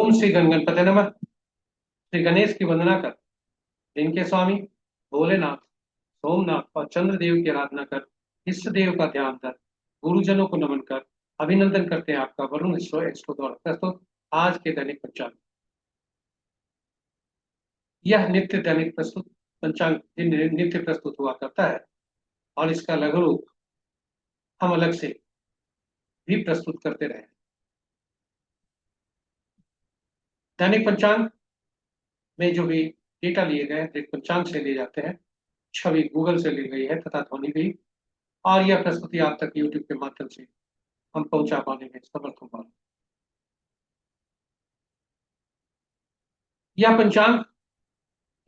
ओम श्री गणगणपते नमः। श्री गणेश की वंदना कर, दिन के स्वामी भोलेनाथ, सोमनाथ और चंद्रदेव की आराधना कर, इष्ट देव का ध्यान कर, गुरुजनों को नमन कर, अभिनंदन करते हैं आपका वरुण एक्सपो द्वारा प्रस्तुत आज के दैनिक पंचांग। यह नित्य दैनिक प्रस्तुत पंचांग नित्य प्रस्तुत हुआ करता है और इसका लघु रूप हम अलग से भी प्रस्तुत करते रहे। दैनिक पंचांग में जो भी डेटा लिए गए दैनिक पंचांग से लिए जाते हैं, छवि गूगल से ली गई है तथा ध्वनि भी, और यह प्रस्तुति आप तक यूट्यूब के माध्यम से हम पहुंचा पाने में समर्थ हो पाए। यह पंचांग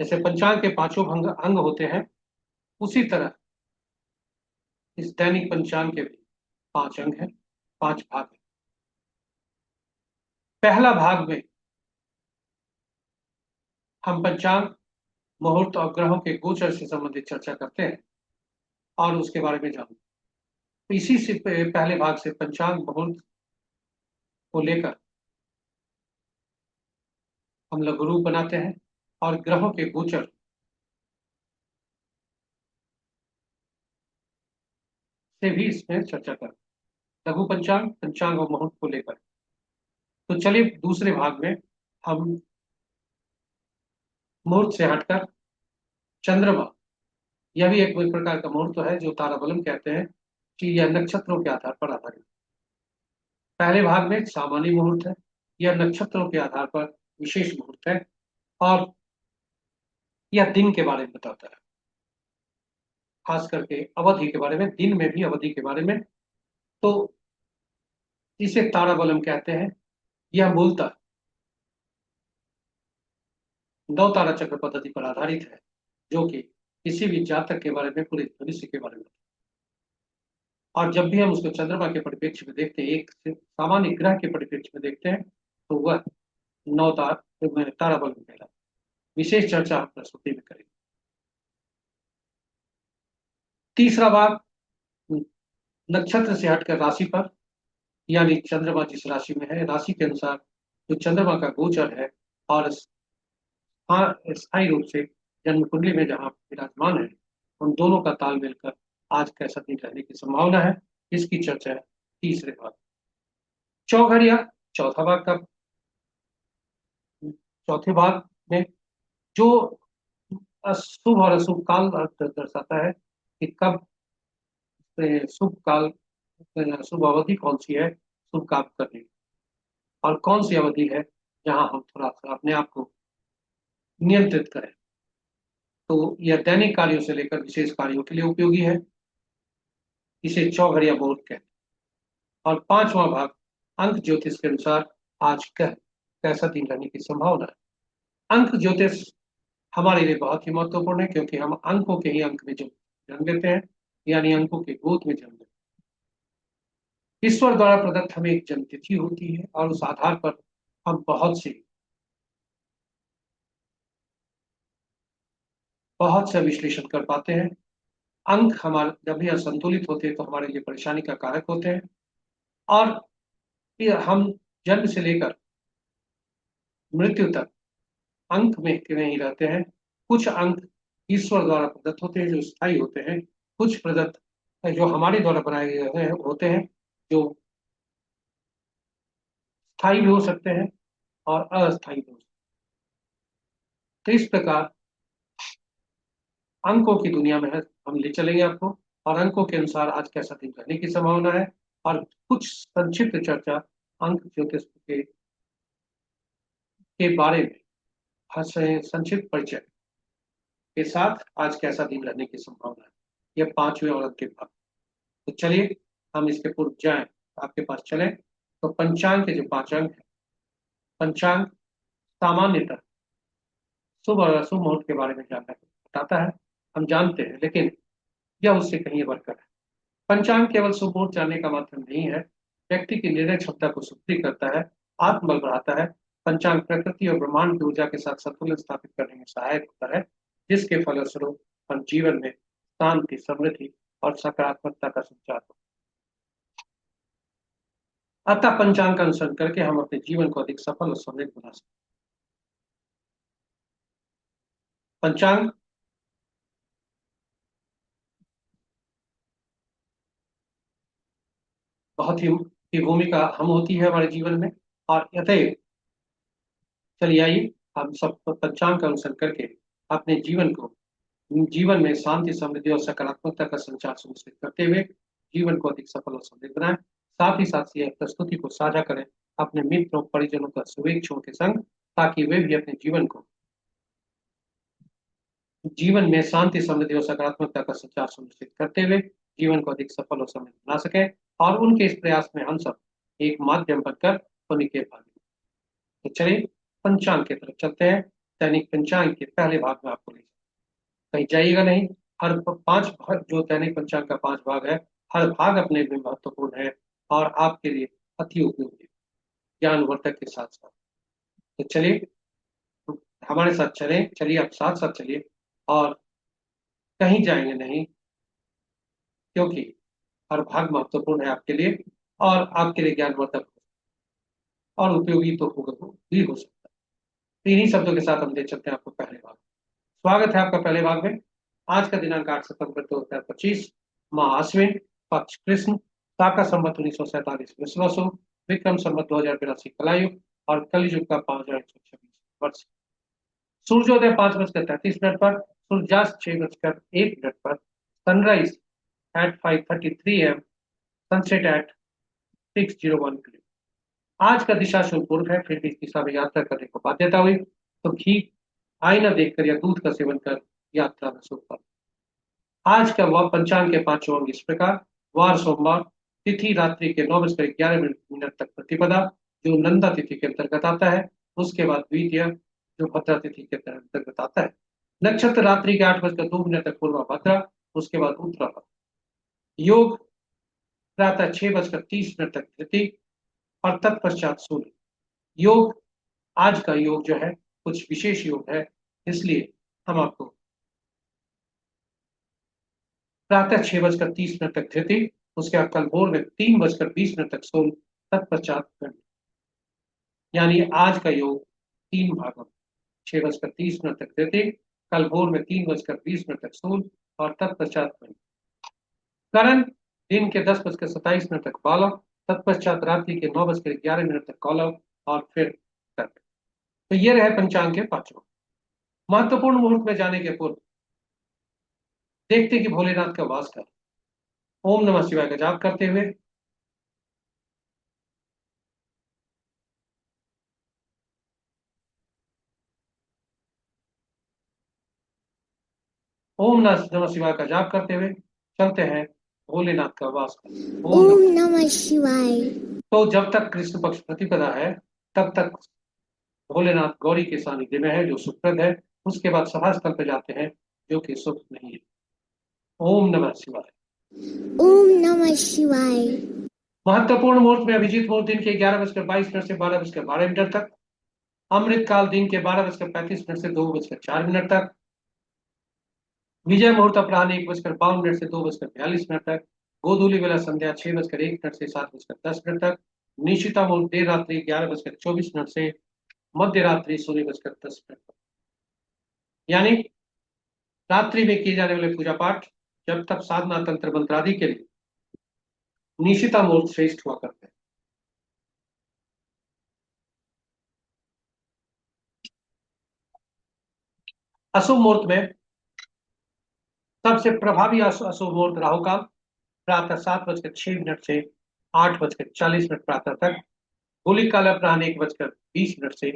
जैसे पंचांग के पांचों अंग होते हैं, उसी तरह इस दैनिक पंचांग के भी पांच अंग हैं, पांच भाग हैं। पहला भाग में हम पंचांग, मुहूर्त और ग्रहों के गोचर से संबंधित चर्चा करते हैं और उसके बारे में जानते हैं। इसी से पहले भाग से पंचांग मुहूर्त को लेकर हम लघु रूप बनाते हैं और ग्रहों के गोचर से भी इसमें चर्चा करते हैं, लघु पंचांग, पंचांग और मुहूर्त को लेकर। तो चलिए दूसरे भाग में हम मुहूर्त से हटकर चंद्रमा, यह भी एक प्रकार का मुहूर्त है जो ताराबलम कहते हैं कि यह नक्षत्रों के आधार पर आधारित। पहले भाग में सामान्य मुहूर्त है, यह नक्षत्रों के आधार पर विशेष मुहूर्त है और यह दिन के बारे में बताता है, खास करके अवधि के बारे में, दिन में भी अवधि के बारे में। तो इसे ताराबलम कहते हैं। यह मूलतः नौ तारा चक्र पद्धति पर आधारित है, जो कि किसी भी जातक के बारे में, पूरे भविष्य के बारे में। और जब भी हम उसको चंद्रमा के परिप्रेक्ष्य में देखते हैं, एक सामान्य ग्रह के परिप्रेक्ष्य में देखते हैं, तो वह नौ ताराबलम कहलाता है। विशेष चर्चा हम प्रस्तुति में करेंगे। तीसरा भाग नक्षत्र से हटकर राशि पर, यानी चंद्रमा जिस राशि में है, राशि के अनुसार जो चंद्रमा का गोचर है और स्थायी रूप से जन्म कुंडली में जहां विराजमान है, उन दोनों का ताल मिलकर आज कैसा दिन रहने की संभावना है, इसकी चर्चा है तीसरे भाग। चौघड़िया चौथा भाग का, चौथे भाग में जो शुभ और अशुभ काल दर्शाता है कि कब शुभ काल, शुभ अवधि कौन सी है शुभ काम करने की, और कौन सी अवधि है जहां हम थोड़ा सा अपने आप को नियंत्रित करें। तो यह दैनिक कार्यों से लेकर विशेष कार्यों के लिए उपयोगी है। इसे चौघड़िया बोर्ड कहते हैं। और पांचवा भाग अंक ज्योतिष के अनुसार आज कैसा दिन रहने की संभावना है। अंक ज्योतिष हमारे लिए बहुत ही महत्वपूर्ण है, क्योंकि हम अंकों के ही अंक में जो जन्म लेते हैं, यानी अंकों के गोद में जन्म लेते हैं। ईश्वर द्वारा प्रदत्त हमें एक जन्म तिथि होती है और उस आधार पर हम बहुत से विश्लेषण कर पाते हैं। अंक हमारे जब भी असंतुलित होते हैं तो हमारे लिए परेशानी का कारक होते हैं। और फिर हम जन्म से लेकर मृत्यु तक अंक में ही रहते हैं। कुछ अंक ईश्वर द्वारा प्रदत्त होते हैं जो स्थायी होते हैं, कुछ प्रदत्त जो हमारे द्वारा बनाए गए हैं होते हैं, जो स्थायी भी हो सकते हैं और अस्थायी भी हो सकते हैं। तो इस प्रकार अंकों की दुनिया में है, हम ले चलेंगे आपको, और अंकों के अनुसार आज कैसा दिन रहने की संभावना है, और कुछ संक्षिप्त चर्चा अंक ज्योतिष के बारे में, संक्षिप्त परिचय के साथ आज कैसा दिन रहने की संभावना है। यह पांचवें और अंतिम भाग। तो चलिए हम इसके पूर्व जाएं, आपके पास चलें तो पंचांग के जो पांच अंग हैं, पंचांग सामान्यतः शुभ और अशुभ मुहूर्त के बारे में जानकारी बताता है, हम जानते हैं, लेकिन यह उससे कहीं बढ़कर है। पंचांग केवल शुभ मुहूर्त जानने का माध्यम नहीं है, व्यक्ति की निर्णय क्षमता को सुदृढ़ करता है, आत्मबल बढ़ाता है। पंचांग प्रकृति और ब्रह्मांड की ऊर्जा के साथ संतुलन स्थापित करने में सहायक होता है, जिसके फलस्वरूप हम जीवन में शांति, समृद्धि और सकारात्मकता का संचार होता है। अतः पंचांग का अनुसरण करके हम अपने जीवन को अधिक सफल और समृद्ध बना सकते हैं। पंचांग बहुत ही की भूमिका हम होती है हमारे जीवन में। और अतएव चलिए आइए हम सब पंचांग का अनुसरण करके अपने जीवन में शांति, समृद्धि और सकारात्मकता का संचार सुनिश्चित करते हुए जीवन को अधिक सफल और समृद्ध बनाएं। साथ ही साथ यह प्रस्तुति को साझा करें अपने मित्रों, परिजनों का शुभेच्छुओं के संग, ताकि वे भी अपने जीवन में शांति, समृद्धि और सकारात्मकता का संचार सुनिश्चित करते हुए जीवन को अधिक सफल और समृद्ध बना सके। और उनके इस प्रयास में हम सब एक माध्यम बनकर उन्हीं के भागी। तो चलिए पंचांग की तरफ चलते हैं। दैनिक पंचांग के पहले भाग में आपको ले, कहीं जाइएगा नहीं। हर पांच भाग, जो दैनिक पंचांग का पांच भाग है, हर भाग अपने में महत्वपूर्ण है और आपके लिए अति उपयोगी है, ज्ञानवर्धक के साथ साथ। तो चलिए हमारे साथ चलें, चलिए आप साथ साथ चलिए और कहीं जाएंगे नहीं, क्योंकि हर भाग महत्वपूर्ण है आपके लिए और आपके लिए ज्ञानवर्धक और उपयोगी तो होगा, भी हो सकता है। इन्हीं शब्दों के साथ हम ले चलते हैं आपको पहले भाग। स्वागत है आपका पहले भाग में। आज का दिनांक 8 सितंबर 2025, माह अश्विन, पक्ष कृष्ण, शाका संवत 1947 विश्वासु, विक्रम संवत 2082 कलायुग और कलयुग का 5126 वर्ष। सूर्योदय 5 बजकर 33 मिनट पर, सूर्यास्त 6 बजकर 1 मिनट पर, sunrise at 5:33 AM, sunset at 6:01 PM। आज का दिशा शुभ पूर्व है, फिर भी इस दिशा में यात्रा करने को बाध्यता हुई तो घी, आईना देखकर या दूध का सेवन कर यात्रा में शुभ फल। आज का वह पंचांग के पांचों अंग इस प्रकार। वार सोमवार, तिथि रात्रि के 9 बजकर 11 मिनट तक प्रतिपदा, जो नंदा तिथि के अंतर्गत आता है। उसके बाद द्वितीय, जो भद्रा तिथि के अंतर्गत आता है। नक्षत्र रात्रि के 8 बजकर 2 मिनट तक पूर्वा भद्रा, उसके बाद उत्तरा भद्रा। योग प्रातः 6 बजकर 30 मिनट तक धृति और तत्पश्चात सूर्य। योग, आज का योग जो है कुछ विशेष योग है, इसलिए हम आपको प्रातः 6 बजकर 30 मिनट तक धृति, उसके बाद कल भोर में 3 बजकर 20 मिनट तक सोल, तत्पश्चात गंड। यानी आज का योग तीन भागों, 6 बजकर 30 मिनट तक धृति, कल भोर में 3 बजकर 20 मिनट तक सोल और तत्पश्चात गंड। करण, दिन के 10 बजकर 27 मिनट तक बालव, तत्पश्चात रात्रि के 9 बजकर 11 मिनट तक कौलव और फिर कर्क। तो ये रहे पंचांग के पांचों। महत्वपूर्ण मुहूर्त में जाने के पूर्व देखते कि भोलेनाथ का वास कर ओम नमः शिवाय का जाप करते हुए ओम नमः शिवाय का जाप करते हुए चलते हैं भोलेनाथ का वास कर। ओम नमः शिवाय। तो जब तक कृष्ण पक्ष प्रतिपदा है, तब तक भोलेनाथ गौरी के सानिध्य में है, जो सुखप्रद है। उसके बाद सभा स्थल पर जाते हैं, जो कि सुख नहीं है। ओम नमः शिवाय। ओम नमः शिवाय। महत्वपूर्ण मुहूर्त में अभिजीत मुहूर्त दिन के 11 बजकर 22 मिनट से 12 बजकर 12 मिनट तक। अमृत काल दिन के 12 बजकर 35 मिनट से 2 बजकर 4 मिनट तक। विजय मुहूर्त अपराह्न 1 बजकर 52 मिनट से 2 बजकर 42 मिनट तक। गोधूली बेला संध्या 6 बजकर 1 मिनट से 7 बजकर 10 मिनट तक। निशिता मुहूर्त देर रात्रि 11 बजकर 24 मिनट से मध्य रात्रि 16 बजकर 10 मिनट तक। यानी रात्रि में किए जाने वाले पूजा पाठ, जब तक साधना, तंत्र मंत्र आदि के लिए निशिता मुहूर्त श्रेष्ठ हुआ करते हैं। अशुभ मुहूर्त में सबसे प्रभावी अशुभ मुहूर्त राहु काल, प्रातः 7 बजकर 6 मिनट से 8 बजकर 40 मिनट प्रातः तक। होली काल अपराह्न 1 बजकर 20 मिनट से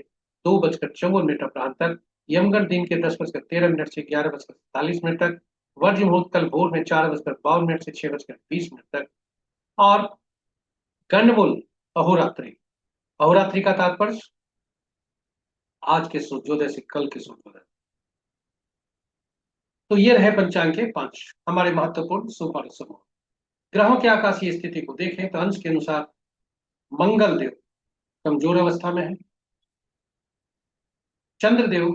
2 बजकर 54 मिनट अपराह्न तक। यमगढ़ दिन के 10 बजकर 13 मिनट से 11 बजकर 47 मिनट तक। वर्ज मुहूर्त कल भोर में 4 बजकर 52 मिनट से 6 बजकर 20 मिनट तक। और गंडमुल अहोरात्रि, अहोरात्रि का तात्पर्य आज के सूर्योदय से कल के सूर्योदय। तो ये रहे पंचांग के पांच हमारे महत्वपूर्ण शुभ और अशुभ। ग्रहों की आकाशीय स्थिति को देखें तो अंश के अनुसार मंगल देव कमजोर अवस्था में है। चंद्रदेव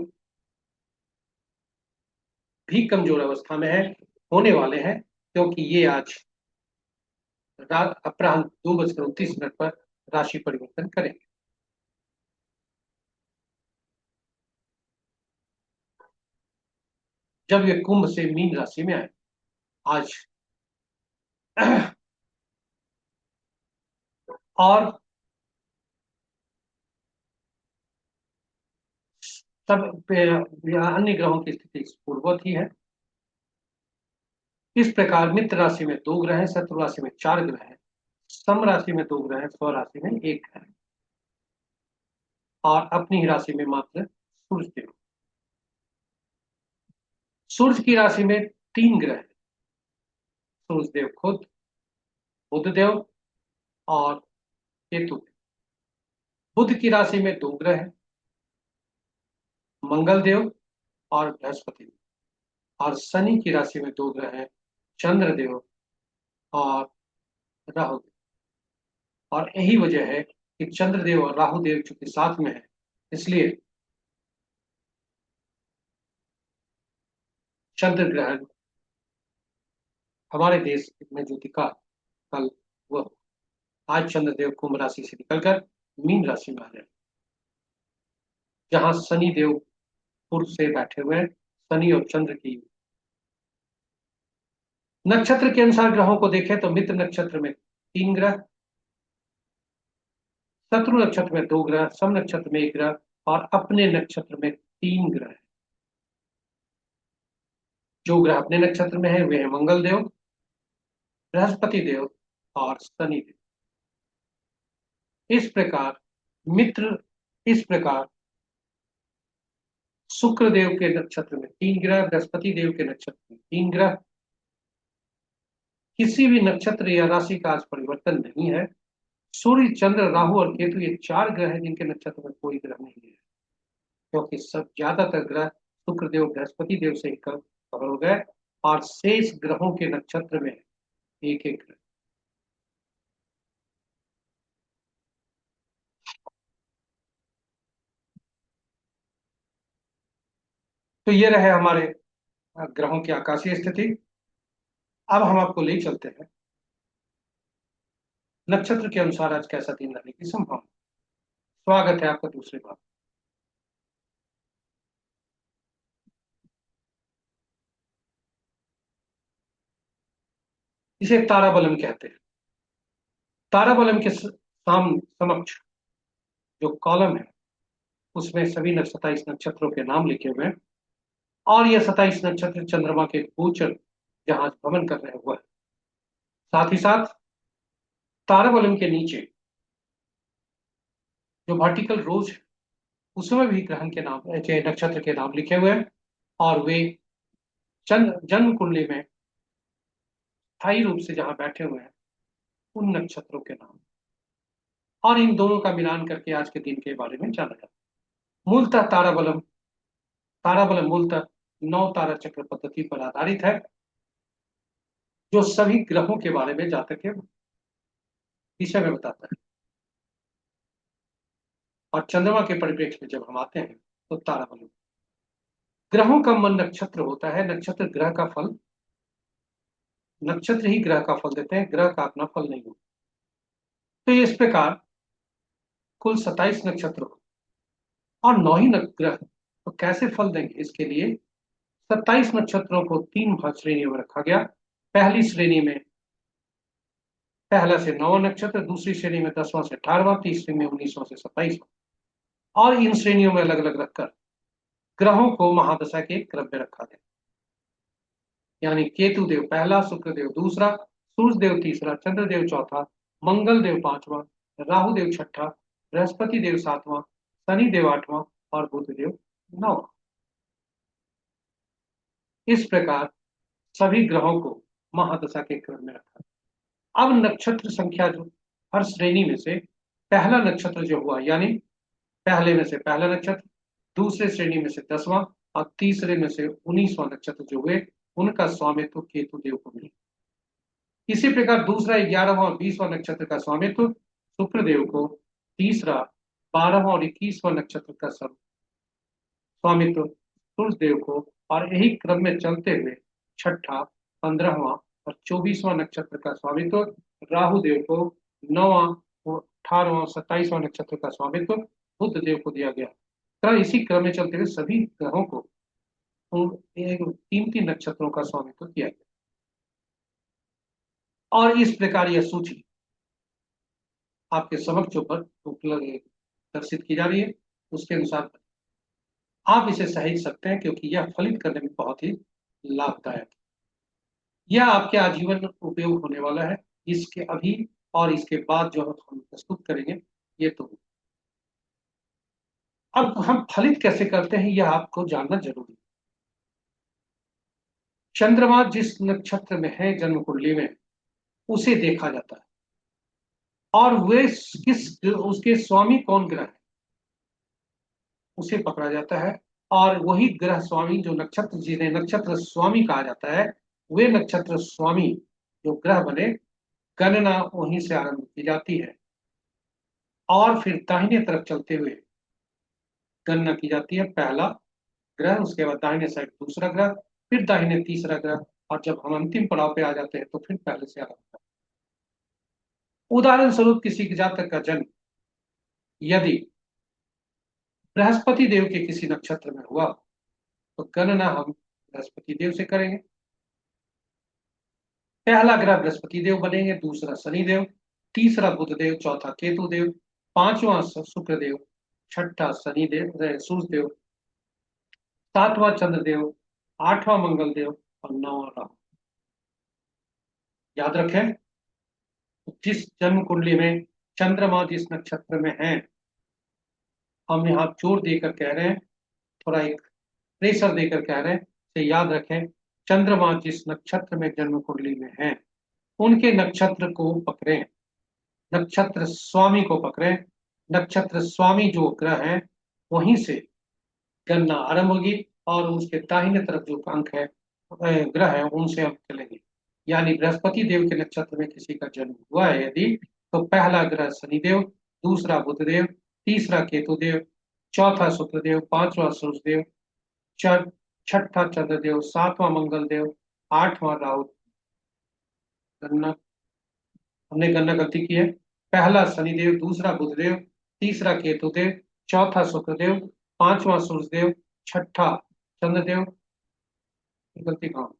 भी कमजोर अवस्था में है, होने वाले हैं, क्योंकि ये आज रात अपराह्न 2 बजकर 29 मिनट पर राशि परिवर्तन करेंगे। जब ये कुंभ से मीन राशि में आए, आज और अन्य ग्रहों की स्थिति पूर्ववत ही है। इस प्रकार मित्र राशि में दो ग्रह हैं, शत्रु राशि में चार ग्रह हैं, सम राशि में दो ग्रह हैं, स्व राशि में एक ग्रह है, और अपनी ही राशि में मात्र सूर्य देव। सूर्य की राशि में तीन ग्रह हैं, सूर्य देव खुद, बुध देव और केतु देव। बुध की राशि में दो ग्रह हैं, मंगल देव और बृहस्पति देव। और शनि की राशि में दो ग्रह हैं, चंद्र देव और राहु देव। और यही वजह है कि चंद्रदेव और राहु देव चूंकि साथ में है, इसलिए चंद्र ग्रहण हमारे देश में जो दिखा कल, वह आज चंद्रदेव कुंभ राशि से निकलकर मीन राशि में आ रहे हैं, जहां शनि देव पूर्व से बैठे हुए हैं। शनि और चंद्र की नक्षत्र के अनुसार ग्रहों को देखें तो मित्र नक्षत्र में तीन ग्रह, शत्रु नक्षत्र में दो ग्रह, सम नक्षत्र में एक ग्रह, और अपने नक्षत्र में तीन ग्रह हैं। जो ग्रह अपने नक्षत्र में है वे हैं मंगल देव, बृहस्पति देव और शनि देव। इस प्रकार मित्र इस प्रकार शुक्र देव के नक्षत्र में तीन ग्रह, बृहस्पति देव के नक्षत्र में तीन ग्रह, किसी भी नक्षत्र या राशि का आज परिवर्तन नहीं है। सूर्य, चंद्र, राहु और केतु ये चार ग्रह हैं जिनके नक्षत्र में कोई ग्रह नहीं है, क्योंकि सब ज्यादातर ग्रह शुक्र देव, बृहस्पति देव से ही कवर हो गए, और शेष ग्रहों के नक्षत्र में एक एक ग्रह। तो ये रहे हमारे ग्रहों की आकाशीय स्थिति। अब हम आपको ले चलते हैं नक्षत्र के अनुसार आज कैसा दिन रहने की संभावना। स्वागत है आपका दूसरी बार। इसे ताराबलम कहते हैं। ताराबलम के समक्ष जो कॉलम है उसमें सभी 27 नक्षत्रों के नाम लिखे हुए हैं, और ये 27 नक्षत्र चंद्रमा के गोचर जहां भ्रमण कर रहे हुए हैं। साथ ही साथ ताराबलम के नीचे जो वर्टिकल रोज है उसमें भी ग्रहण के नाम, नक्षत्र के नाम लिखे हुए हैं, और वे चंद्र जन्म कुंडली में स्थायी रूप से जहां बैठे हुए हैं उन नक्षत्रों के नाम, और इन दोनों का मिलान करके आज के दिन के बारे में जाना जाता है। मूलतः ताराबलम मूलतः नौ तारा चक्र पद्धति पर आधारित है, जो सभी ग्रहों के बारे में जातक के विषय में बताता है। और चंद्रमा के परिप्रेक्ष्य में जब हम आते हैं तो ताराबलम ग्रहों का मन नक्षत्र होता है। नक्षत्र ही ग्रह का फल देते हैं, ग्रह का अपना फल नहीं होता। तो ये इस प्रकार कुल 27 नक्षत्र हो और 9 ही ग्रह, तो कैसे फल देंगे? इसके लिए 27 नक्षत्रों को तीन भाग श्रेणियों में रखा गया। पहली श्रेणी में पहला से 9वां नक्षत्र, दूसरी श्रेणी में 10वां से 18वां, तीसरी में 19वां से 27वां, और इन श्रेणियों में अलग अलग रखकर ग्रहों को महादशा के क्रम में रखा गया। यानी केतु देव पहला, शुक्र देव दूसरा, सूर्य देव तीसरा, चंद्र देव चौथा, मंगल देव पांचवा, राहु देव छठा, बृहस्पति देव सातवां, शनि देव आठवां और बुध देव नौवां। इस प्रकार सभी ग्रहों को महादशा के क्रम में रखा। अब नक्षत्र संख्या जो हर श्रेणी में से पहला नक्षत्र जो हुआ, यानी पहले में से पहला नक्षत्र, दूसरे श्रेणी में से 10वां और तीसरे में से 19वां नक्षत्र जो हुए, उनका स्वामित्व केतु देव को मिला। इसी प्रकार दूसरा 11वां और 20वां नक्षत्र का स्वामित्व शुक्र देव को, तीसरा 12वां और 21वां नक्षत्र का स्वामित्व सूर्य देव को, और यही क्रम में चलते हुए छठा, 15वां और 24वां नक्षत्र का स्वामित्व राहु देव को, 9वां 18वां 27वां नक्षत्र का स्वामित्व बुध देव को दिया गया। तो इसी क्रम में चलते हुए सभी ग्रहों को उन तीन तीन नक्षत्रों का स्वामित्व किया गया। और इस प्रकार यह सूची आपके समक्ष ऊपर दर्शित की जा रही है। उसके अनुसार आप इसे सहेज सकते हैं, क्योंकि यह फलित करने में बहुत ही लाभदायक है। यह आपके आजीवन उपयोग होने वाला है। इसके अभी और इसके बाद जो हम प्रस्तुत करेंगे, ये तो अब हम फलित कैसे करते हैं यह आपको जानना जरूरी है। चंद्रमा जिस नक्षत्र में है जन्म कुंडली में, उसे देखा जाता है, और वे किस उसके स्वामी कौन ग्रह है उसे पकड़ा जाता है। और वही ग्रह स्वामी जो नक्षत्र, जिन्हें नक्षत्र स्वामी कहा जाता है, वे नक्षत्र स्वामी जो ग्रह बने, गणना वहीं से आरंभ की जाती है और फिर दाहिने तरफ चलते हुए गणना की जाती है। पहला ग्रह, उसके बाद दाहिने साइड दूसरा ग्रह, फिर दाहिने तीसरा ग्रह, और जब हम अंतिम पड़ाव पे आ जाते हैं तो फिर पहले से आरंभ करते हैं। उदाहरण स्वरूप किसी जातक का जन्म यदि बृहस्पति देव के किसी नक्षत्र में हुआ, तो गणना हम बृहस्पति देव से करेंगे। पहला ग्रह बृहस्पति देव बनेंगे, दूसरा शनि देव, तीसरा बुध देव, चौथा केतु देव, पांचवा शुक्र देव, छठा शनि देव सूर्य देव, सातवां चंद्रदेव, आठवां मंगल देव और नौवां राहु। याद रखें, जिस जन्म कुंडली में चंद्रमा जिस नक्षत्र में है, हम यहाँ जोर देकर कह रहे हैं, थोड़ा एक प्रेशर देकर कह रहे हैं, तो याद रखें, चंद्रमा जिस नक्षत्र में जन्म कुंडली में है, उनके नक्षत्र को पकड़ें, नक्षत्र स्वामी को पकड़ें। नक्षत्र स्वामी जो ग्रह है वहीं से गणना आरंभ होगी, और उसके दाहिने तरफ जो अंक है ग्रह है उनसे हम चलेंगे। यानी बृहस्पति देव के नक्षत्र में किसी का जन्म हुआ है यदि, तो पहला ग्रह शनिदेव, दूसरा बुधदेव, तीसरा केतुदेव, चौथा शुक्रदेव, पांचवा सूर्यदेव, छठा चंद्रदेव, सातवां मंगल देव, आठवां राहु। गणना हमने गणना गलती की है। पहला शनिदेव, दूसरा बुधदेव, तीसरा केतुदेव, चौथा शुक्रदेव, पांचवा सूर्यदेव, छठा चंद्रदेव। गलती कहाँ,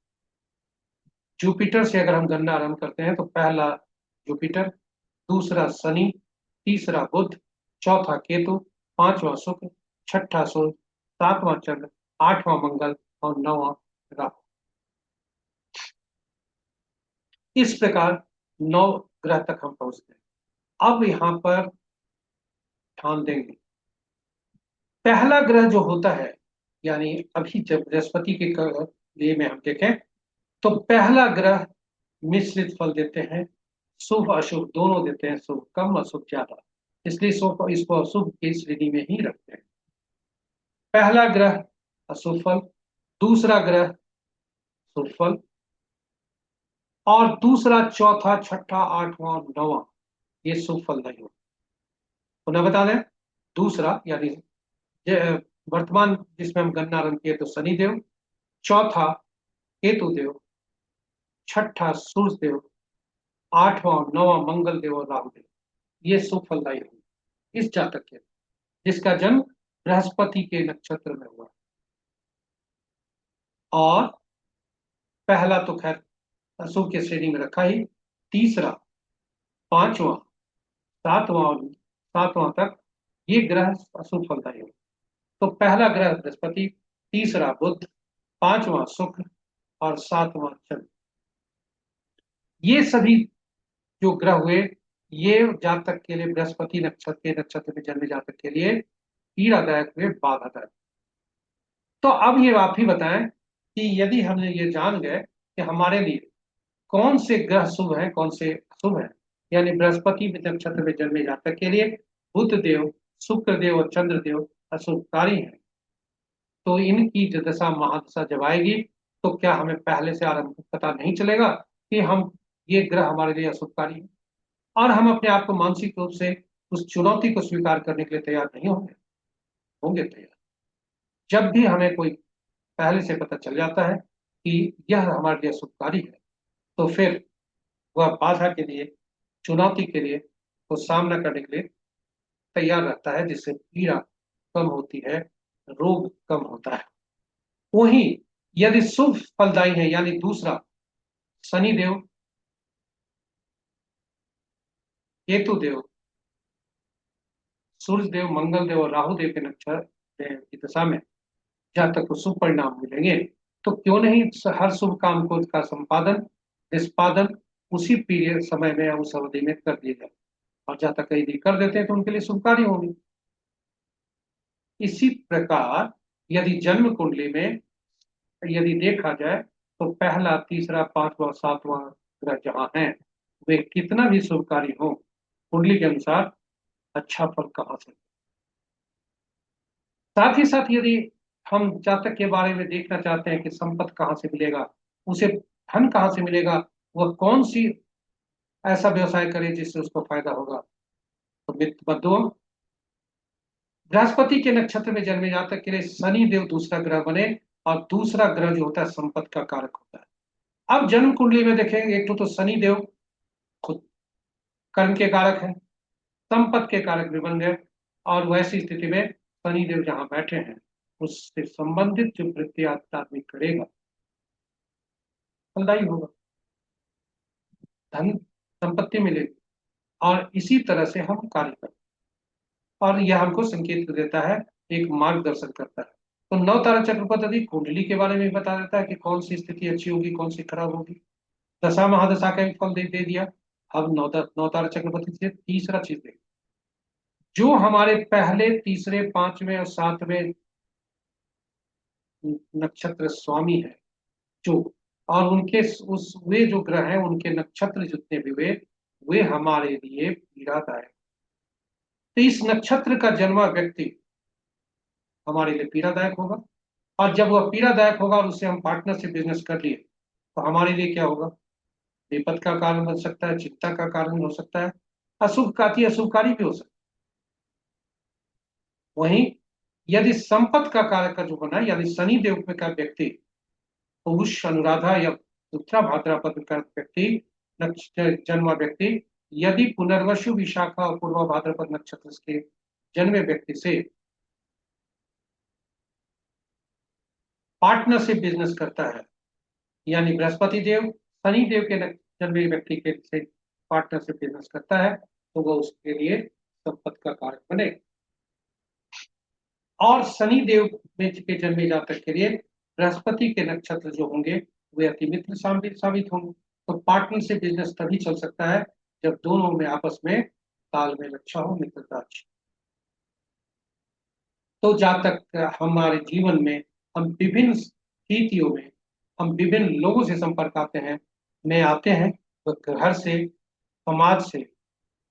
जुपिटर से अगर हम गणना आरंभ करते हैं तो पहला जुपिटर, दूसरा शनि, तीसरा बुध, चौथा केतु, पांचवा शुक्र, छठा सूर्य, सातवां चंद्र, आठवां मंगल और नौवां राहु। इस प्रकार 9 ग्रह तक हम पहुंचते हैं। अब यहां पर ध्यान देंगे, पहला ग्रह जो होता है, यानी अभी जब बृहस्पति के लिए में हम देखें तो पहला ग्रह मिश्रित फल देते हैं, शुभ अशुभ दोनों देते हैं, शुभ कम अशुभ ज्यादा, इसलिए इसको अशुभ की श्रेणी में ही रखते हैं। पहला ग्रह अशुभ फल, दूसरा ग्रह शुभ फल, और दूसरा चौथा छठा आठवां नौवां ये शुभ फल नहीं होता। पुनः बता दें, दूसरा यानी वर्तमान जिसमें हम गणना आरंभ किए तो शनिदेव, चौथा केतु देव, छठा सूर्य देव, आठवां नौवां मंगल देव और राहु देव, ये शुभ फलदायी होंगे इस जातक के जिसका जन्म बृहस्पति के नक्षत्र में हुआ। और पहला तो खैर अशुभ के श्रेणी में रखा ही, तीसरा, पांचवा, सातवां और सातवां तक ये ग्रह अशुभ फलदायी होंगे। तो पहला ग्रह बृहस्पति, तीसरा बुध, पांचवा शुक्र और सातवां चंद्र, ये सभी जो ग्रह हुए, ये जातक के लिए, बृहस्पति नक्षत्र में जन्मे जातक के लिए पीड़ादायक हुए, बाधादायक। तो अब ये आप ही बताएं कि यदि हमने ये जान गए कि हमारे लिए कौन से ग्रह शुभ हैं कौन से अशुभ हैं, यानी बृहस्पति नक्षत्र में जन्मे जातक के लिए बुध देव, शुक्र देव और चंद्र देव अशुभकारी हैं, तो इनकी दशा महादशा जब आएगी तो क्या हमें पहले से आरंभ पता नहीं चलेगा कि हम ये ग्रह हमारे लिए अशुभकारी है, और हम अपने आप को मानसिक रूप से उस चुनौती को स्वीकार करने के लिए तैयार नहीं होंगे? होंगे तैयार। जब भी हमें कोई पहले से पता चल जाता है कि यह हमारे लिए अशुभकारी है, तो फिर वह बाधा के लिए, चुनौती के लिए को सामना करने के लिए तैयार रहता है, जिससे पीड़ा कम होती है, रोग कम होता है। वहीं यदि शुभ फलदायी है, यानी दूसरा शनि देव, केतु देव, सूर्य देव, मंगल देव और राहु देव के नक्षत्र की दशा में जहाँ तक को शुभ परिणाम मिलेंगे, तो क्यों नहीं हर शुभ काम को का संपादन निष्पादन उसी पीरियड समय में या उस अवधि में कर दिया जाए। और जहाँ तक यदि कर देते हैं तो उनके लिए शुभकारी होगी। इसी प्रकार यदि जन्म कुंडली में यदि देखा जाए तो पहला, तीसरा, पांचवा, सातवां ग्रह जहाँ हैं, वे कितना भी शुभकारी हो, कुंडली के अनुसार अच्छा फल कहाँ से। साथ ही साथ यदि हम जातक के बारे में देखना चाहते हैं कि संपत्ति कहाँ से मिलेगा, उसे धन कहाँ से मिलेगा, वह कौन सी ऐसा व्यवसाय करे जिससे उसको फायदा होगा, तो मित्र बंधुओं, बृहस्पति के नक्षत्र में जन्मे जातक के लिए शनि देव दूसरा ग्रह बने, और दूसरा ग्रह जो होता है संपत्ति का कारक होता है। अब जन्म कुंडली में देखेंगे, एक तो शनि देव खुद कर्म के कारक है, संपत्ति के कारक भी बन गए, और वैसी स्थिति में शनि देव जहां बैठे हैं, उससे संबंधित जो वृत्ति आदमी करेगा फलदायी होगा, धन संपत्ति मिलेगी, और इसी तरह से हम कार्य करते हैं। और यह हमको संकेत देता है, एक मार्गदर्शन करता है। तो नौ तारा चक्र पद्धति कुंडली के बारे में भी बता देता है कि कौन सी स्थिति अच्छी होगी, कौन सी खराब होगी। दशा महादशा का भी फल दे दिया। अब नौ तारा चक्र पद्धति से तीसरा चीज देख, जो हमारे पहले, तीसरे, पांचवें और सातवें नक्षत्र स्वामी है, जो और उनके उस वे जो ग्रह हैं, उनके नक्षत्र जितने भी वे हमारे लिए पीड़ादायक। तो इस नक्षत्र का जन्मा व्यक्ति हमारे लिए पीड़ादायक होगा, और जब वह पीड़ादायक होगा और उससे हम पार्टनरशिप बिजनेस कर लिए, तो हमारे लिए क्या होगा, विपद का कारण बन सकता है, चिंता का कारण हो सकता है, अशुभकारी भी हो सकता है। वहीं यदि संपत्ति का कारक का जो बना, यानी शनि देव में का व्यक्ति, पुरुष अनुराधा या उत्तरा भाद्रपद का व्यक्ति, जन्मा व्यक्ति, यदि पुनर्वसु, विशाखा और पूर्वा भाद्रपद नक्षत्र के जन्मे व्यक्ति से पार्टनरशिप बिजनेस करता है, यानी बृहस्पति देव शनि देव के जन्मे व्यक्ति के से पार्टनरशिप बिजनेस करता है, तो वह उसके लिए संपत्ति का कारक बने। और शनि देव में के जन्मे जातक के लिए बृहस्पति के नक्षत्र जो होंगे, वे अति मित्र साबित होंगे। तो पार्टनरशिप बिजनेस तभी चल सकता है जब दोनों में आपस में तालमेल अच्छा हो, मित्रता अच्छी। तो जातक हमारे जीवन में हम विभिन्न स्थितियों में हम विभिन्न लोगों से संपर्क आते हैं, में आते हैं, वह घर से, समाज से,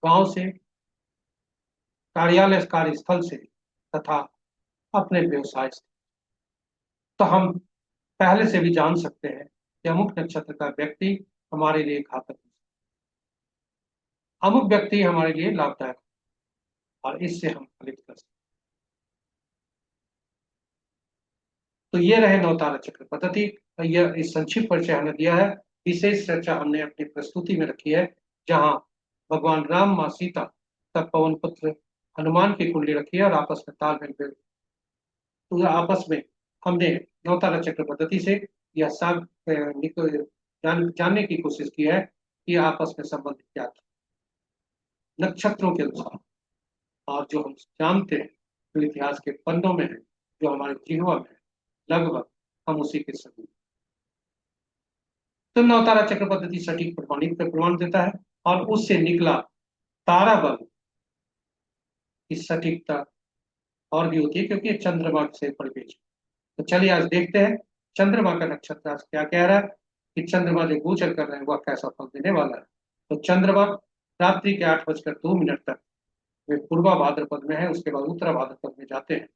गांव से, कार्यालय कार्यस्थल से, तथा अपने व्यवसाय से। तो हम पहले से भी जान सकते हैं कि अमुक नक्षत्र का व्यक्ति हमारे लिए घातक है, अमुक व्यक्ति हमारे लिए लाभदायक, और इससे हम फलित कर सकते। तो ये रहे नवतारा चक्र पद्धति। यह इस संक्षिप्त परिचय हमने दिया है। विशेष चर्चा हमने अपनी प्रस्तुति में रखी है, जहां भगवान राम, माँ सीता तथा पवन पुत्र हनुमान की कुंडली रखी है, और आपस में तालमेल, तो आपस में हमने नवतारा चक्र पद्धति से यह सब जानने की कोशिश की है कि आपस में संबंध क्या था नक्षत्रों के अनुसार, और जो हम जानते हैं, जो इतिहास के पन्नों में है, जो हमारे जिह्वा में है, लगभग हम उसी के सभी। तो नवतारा चक्र पद्धति सटीक प्रमाणित प्रमाण देता है, और उससे निकला तारा बल की सटीकता और भी होती है, क्योंकि ये चंद्रमा से परिपेक्ष। तो चलिए आज देखते हैं चंद्रमा का नक्षत्र आज क्या कह रहा है, कि चंद्रमा जो गोचर कर रहे हैं वह कैसा फल देने वाला है। तो चंद्रमा रात्रि के 8:02 तक वे पूर्वा भाद्रपद में है, उसके बाद उत्तरा भाद्रपद में जाते हैं।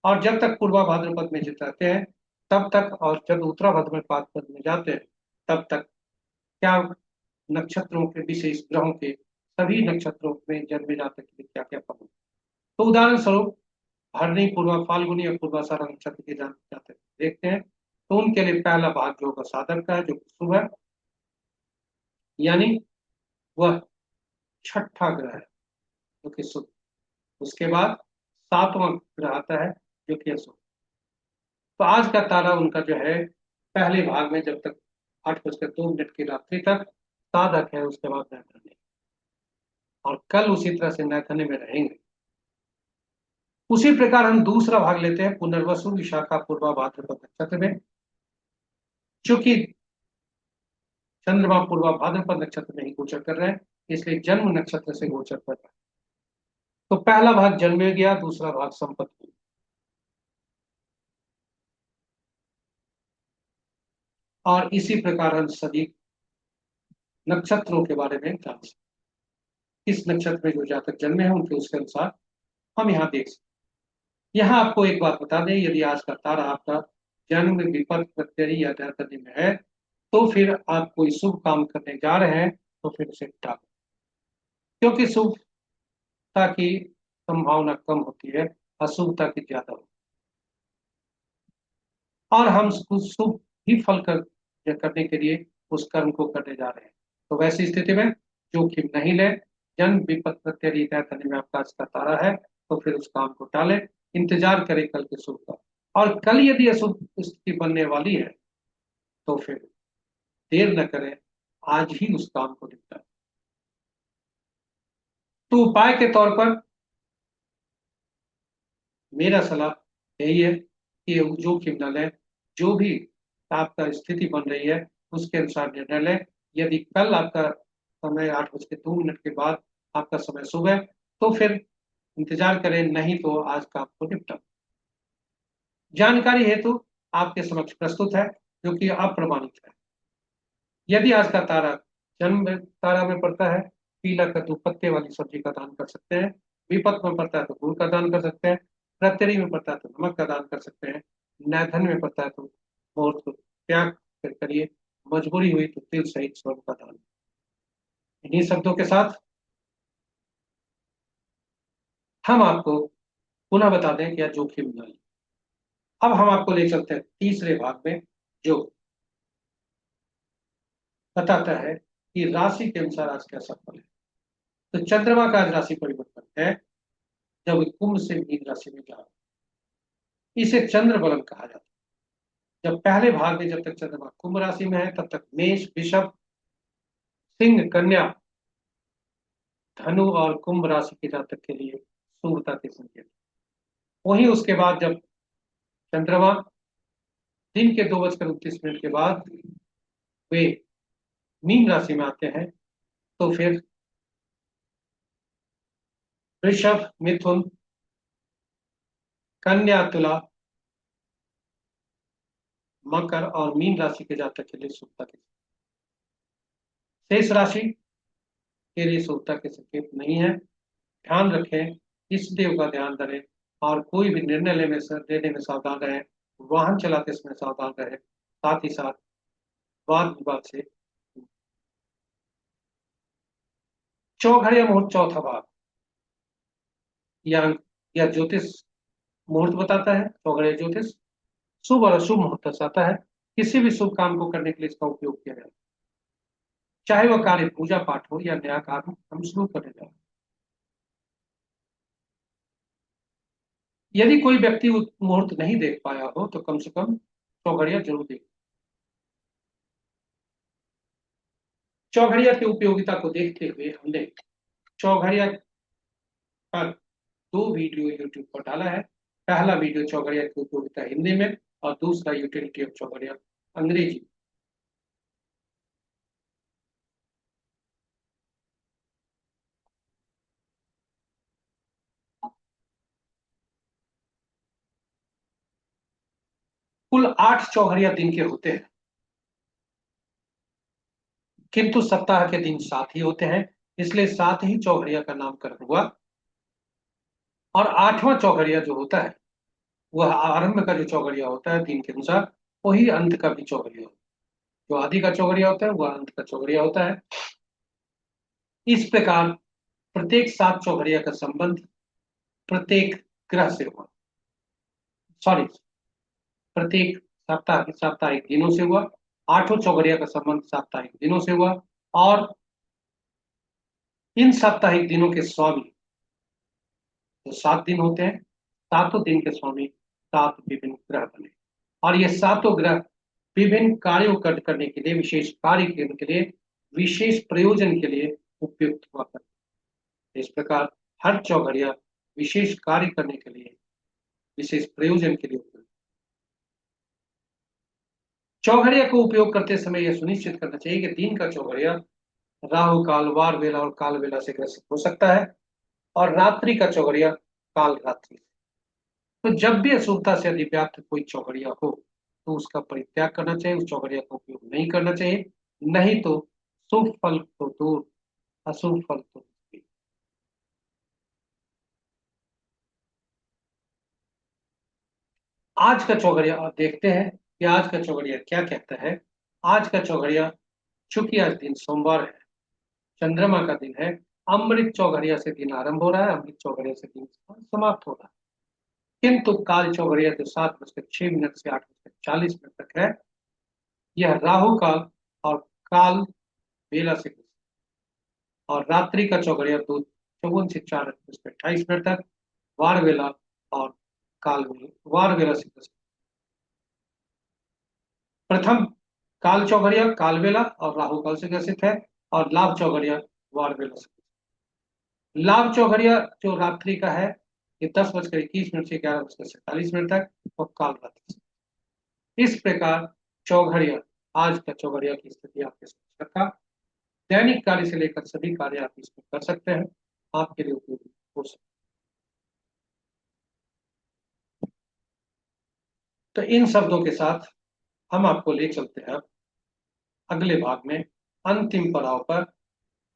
और जब तक पूर्वा भाद्रपद में रहते हैं तब तक, और जब उत्तरा भाद्रपद में जाते हैं तब तक क्या नक्षत्रों के, विशेष ग्रहों के, सभी नक्षत्रों में जन्मे जातक के लिए क्या क्या फल। तो उदाहरण स्वरूप भरणी, पूर्वा फाल्गुनी और पूर्वाषाढ़ नक्षत्र के जातक देखते हैं, तो उनके लिए पहला भाग जो होगा साधक का है, जो शुभ है, यानी वह छठा ग्रह है। जो कि शुभ। उसके बाद सातवां ग्रह आता है जो कि अशुभ। तो आज का तारा उनका जो है, पहले भाग में जब तक 8 बजकर 2 मिनट की रात्रि तक साधक है, उसके बाद नैथन्य। और कल उसी तरह से नैथन्य में रहेंगे। उसी प्रकार हम दूसरा भाग लेते हैं पुनर्वसु विशाखा पूर्वा भाद्रपद नक्षत्र में। चूंकि चंद्रमा पूर्वा भाद्रपद नक्षत्र में ही गोचर कर रहे हैं, इसलिए जन्म नक्षत्र से गोचर कर रहे हैं। तो पहला भाग जन्म में गया, दूसरा भाग संपत्ति में। और इसी प्रकार हम सभी नक्षत्रों के बारे में जान सकते हैं। इस नक्षत्र में जो जातक जन्मे हैं उनके उसके अनुसार हम यहाँ देख सकते हैं। यहाँ आपको एक बात बता दें, यदि आज का तारा आपका जन्म विपद प्रत्यय या दैतन्य में है, तो फिर आप कोई शुभ काम करने जा रहे हैं तो फिर उसे टालें, क्योंकि शुभता की संभावना कम होती है, अशुभता की ज्यादा होती है। और हम कुछ शुभ ही फल करने के लिए उस कर्म को करने जा रहे हैं। तो वैसी स्थिति में जोखिम नहीं ले। जन्म विपद प्रत्यय दैतन्य में आपका आज का तारा है, तो फिर उस काम को टालें, इंतजार करें कल के शुभ का। और कल यदि अशुभ स्थिति बनने वाली है तो फिर देर न करें, आज ही उस काम को निपटाएं। तो उपाय के तौर पर मेरा सलाह यही है कि जोखिम न लें। जो भी आपका स्थिति बन रही है उसके अनुसार निर्णय लें। यदि कल आपका समय 8 बज के 2 मिनट के बाद आपका समय शुभ है, तो फिर इंतजार करें, नहीं तो आज काम को निपटा। जानकारी हेतु आपके समक्ष प्रस्तुत है, जो कि अप्रमाणित है। यदि आज का तारा जन्म तारा में पड़ता है, पीला कद्दू पत्ते वाली सब्जी का दान कर सकते हैं। विपत में पड़ता है तो गुड़ का दान कर सकते हैं। प्रत्यरी में पड़ता है तो नमक का दान कर सकते हैं। नैधन में पड़ता है तो मुहूर्त को त्याग करिए। मजबूरी हुई तो तिल सहित स्वर्ण का दान। इन्हीं शब्दों के साथ हम आपको पुनः बता दें कि यह जोखिम न लें। अब हम आपको ले चलते हैं तीसरे भाग में, जो बताता है कि राशि के अनुसार आज कैसा फल है। तो चंद्रमा का आज राशि परिवर्तन है, जब कुंभ से मीन राशि में जा रहा है। इसे चंद्र बलम कहा जाता है। जब पहले भाग में जब तक चंद्रमा कुंभ राशि में है, तब तक मेष वृषभ सिंह कन्या धनु और कुंभ राशि के जातक के लिए शुभता के संकेत। वहीं उसके बाद जब चंद्रमा दिन के 2 बजकर 29 मिनट के बाद वे मीन राशि में आते हैं, तो फिर वृषभ मिथुन कन्या तुला मकर और मीन राशि के जातक के लिए शुभता के, शेष राशि के लिए शुभता के संकेत नहीं है। ध्यान रखें, इस देव का ध्यान करें और कोई भी निर्णय लेने में सावधान रहें। वाहन चलाते समय सावधान रहें, साथ ही साथ वाद विवाद से। चौघड़िया मुहूर्त चौथा भाग या या ज्योतिष मुहूर्त बताता है। चौघड़िया ज्योतिष शुभ और अशुभ मुहूर्त दर्शाता है। किसी भी शुभ काम को करने के लिए इसका उपयोग किया जाए, चाहे वह कार्य पूजा पाठ हो या नया कार्य हम शुरू करने जाए। यदि कोई व्यक्ति मुहूर्त नहीं देख पाया हो तो कम से कम चौघड़िया जरूर देख। चौघड़िया की उपयोगिता को देखते हुए हमने चौघड़िया का 2 वीडियो यूट्यूब पर डाला है। पहला वीडियो चौघड़िया की उपयोगिता हिंदी में और दूसरा यूटिलिटी ऑफ चौघड़िया अंग्रेजी। कुल 8 चौघड़िया दिन के होते हैं, किंतु सप्ताह के दिन 7 ही होते हैं, इसलिए 7 ही चौघड़िया का नामकरण हुआ। और 8वां चौघड़िया जो होता है वह आरंभ का जो चौघड़िया होता है दिन के अनुसार, वही अंत का भी चौघड़िया होता है। जो आदि का चौघड़िया होता है वह अंत का चौघड़िया होता है। इस प्रकार प्रत्येक 7 चौघड़िया का संबंध प्रत्येक ग्रह से हुआ, सॉरी, प्रत्येक साप्ताहिक दिनों से हुआ। 8 चौघड़िया का संबंध साप्ताहिक दिनों से हुआ। और इन साप्ताहिक दिनों के स्वामी तो 7 दिन होते हैं, 7 दिन के स्वामी 7 विभिन्न ग्रह बने। और ये 7 ग्रह विभिन्न कार्यों करने के लिए, विशेष कार्य करने के लिए, विशेष प्रयोजन के लिए उपयुक्त हुआ करते हैं। इस प्रकार हर चौघड़िया विशेष कार्य करने के लिए, विशेष प्रयोजन के लिए उपयुक्त। चौघड़िया को उपयोग करते समय यह सुनिश्चित करना चाहिए कि दिन का चौघड़िया राहु काल, वार वेला और काल वेला से ग्रसित हो सकता है, और रात्रि का चौघड़िया काल रात्रि। तो जब भी अशुभता से अधिव्याप्त कोई चौघड़िया हो तो उसका परित्याग करना चाहिए, उस चौघड़िया का उपयोग नहीं करना चाहिए, नहीं तो शुभ फल तो दूर, अशुभ फल तो दूर। आज का चौघड़िया आप देखते हैं कि आज का चौघड़िया क्या कहता है। आज का चौघड़िया, चूंकि आज दिन सोमवार है, चंद्रमा का दिन है, अमृत चौघड़िया से दिन आरंभ हो रहा है, अमृत चौघड़िया से दिन समाप्त हो रहा है। किंतु काल चौघड़िया जो 7:06 से 8:40 तक है, यह राहु काल और काल बेला से, और रात्रि का चौघड़िया 2:54 से 4:28 तक, वार वेला और काल वेला, वार वेला से प्रथम काल चौघड़िया काल वेला और राहु काल से ग्रसित है, और लाभ चौघड़िया वार वेला से। लाभ चौघड़िया जो रात्रि का है, ये 10:21 से 11:47 तक, और काल रात्रि से। इस प्रकार चौघड़िया, आज का चौघड़िया की स्थिति आपके समझ रखा। दैनिक कार्य से लेकर सभी कार्य आप इसमें कर सकते हैं, आपके लिए उपयोगी हो सकते हैं। तो इन शब्दों के साथ हम आपको ले चलते हैं अगले भाग में, अंतिम पड़ाव पर,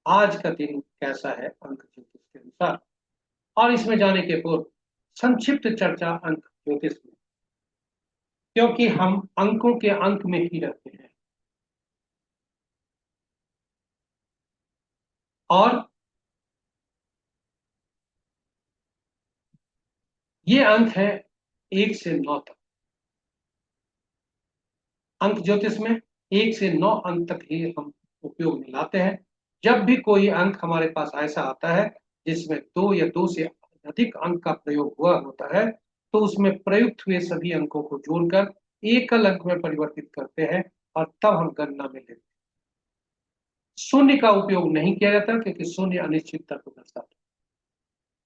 आज का दिन कैसा है अंक ज्योतिष के अनुसार। और इसमें जाने के पूर्व संक्षिप्त चर्चा अंक ज्योतिष में, क्योंकि हम अंकों के अंक में ही रहते हैं। और ये अंक है 1 से 9 तक। अंक ज्योतिष में 1 से 9 अंक तक ही हम उपयोग में लाते हैं। जब भी कोई अंक हमारे पास ऐसा आता है जिसमें 2 या 2 से अधिक अंक का प्रयोग हुआ होता है, तो उसमें प्रयुक्त हुए सभी अंकों को जोड़कर एकल अंक में परिवर्तित करते हैं, और तब हम गणना में लेते हैं। शून्य का उपयोग नहीं किया जाता, क्योंकि शून्य अनिश्चितता को दर्शाता